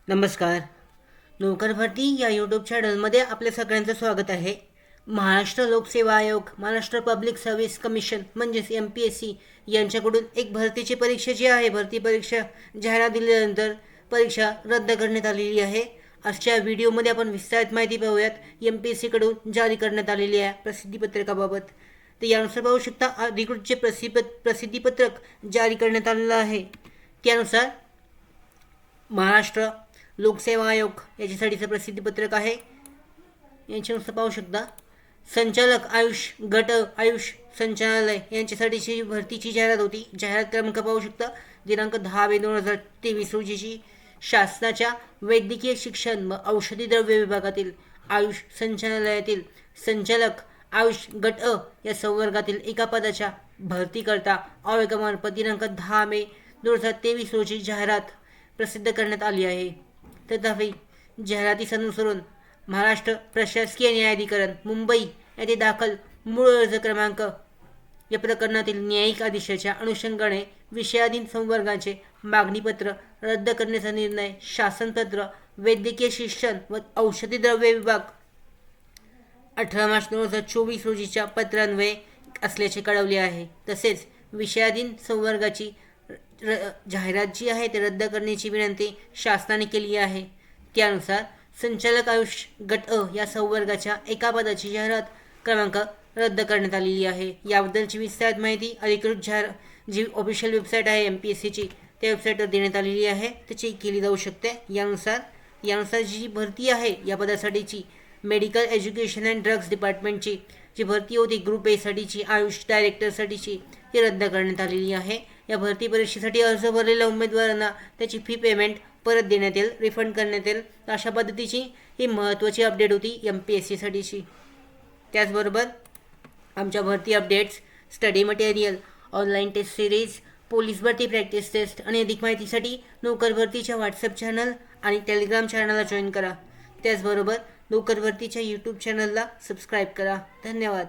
नमस्कार. नोकर भरती या यूट्यूब चॅनलमध्ये आपल्या सगळ्यांचं स्वागत आहे. महाराष्ट्र लोकसेवा आयोग, महाराष्ट्र पब्लिक सर्व्हिस कमिशन म्हणजेच MPSC यांच्याकडून एक भरतीची परीक्षा जी आहे, भरती परीक्षा जाहिरात दिल्यानंतर परीक्षा रद्द करण्यात आलेली आहे. आजच्या व्हिडिओमध्ये आपण विस्तारित माहिती पाहूयात MPSC कडून जारी करण्यात आलेली आहे प्रसिद्धीपत्रकाबाबत. तर यानुसार पाहू शकता, अधिकृत जे प्रसिद्धीपत्रक जारी करण्यात आलेलं आहे त्यानुसार महाराष्ट्र लोकसेवा आयोग याच्यासाठीचं प्रसिद्धीपत्रक आहे. यांच्यानुसार पाहू शकता, संचालक आयुष गट आयुष संचालनालय यांच्यासाठीची भरतीची जाहिरात होती. जाहिरात क्रमांक पाहू शकता, दिनांक 10/मे/2023 रोजीची शासनाच्या वैद्यकीय शिक्षण व औषधी द्रव्य विभागातील आयुष संचालनालयातील संचालक आयुष गट या संवर्गातील एका पदाच्या भरतीकरता आयोगामार्फत दिनांक 10/मे/2023 रोजी जाहिरात प्रसिद्ध करण्यात आली आहे. तथापि जाहिरातीस अनुसरून महाराष्ट्र प्रशासकीय न्यायाधिकरण मुंबई येथे दाखल मूळ अर्ज क्रमांक या प्रकरणातील न्यायिक आदेशाच्या अनुषंगाने विषयाधीन संवर्गाचे मागणीपत्र रद्द करण्याचा निर्णय शासनपत्र वैद्यकीय शिक्षण व औषधी द्रव्य विभाग 18 मार्च 2024 रोजीच्या पत्रान्वये असल्याचे कळवले आहे. तसेच विषयाधीन संवर्गाची जाहिरात जी आहे ते रद्द करण्याची विनंती शासनाने केली आहे. त्यानुसार संचालक आयुष गट या संवर्गाच्या एका पदाची जाहिरात क्रमांक रद्द करण्यात आलेली आहे. याबद्दलची विस्तारित माहिती अधिकृत जी ऑफिशियल वेबसाईट आहे MPSCची त्या वेबसाईटवर देण्यात आलेली आहे, ते चेक केली जाऊ शकते. यानुसार जी भरती आहे या पदासाठीची मेडिकल एज्युकेशन अँड ड्रग्स डिपार्टमेंटची जी भरती होती ग्रुप ए साठीची आयुष डायरेक्टरसाठीची ती रद्द करण्यात आलेली आहे. या भरती परीक्षेसाठी अर्ज भरलेल्या उमेदवारांना त्याची फी पेमेंट परत देण्यात येईल, रिफंड करण्यात येईल. अशा पद्धतीची ही महत्त्वाची अपडेट होती MPSC साठीची. त्याचबरोबर आमच्या भरती updates, study material, online test series, police भरती प्रॅक्टिस टेस्ट आणि अधिक माहितीसाठी नोकर भरतीच्या व्हॉट्सअप चॅनल आणि टेलिग्राम चॅनलला जॉईन करा. त्याचबरोबर नोकर भरतीच्या यूट्यूब चॅनलला सबस्क्राईब करा. धन्यवाद.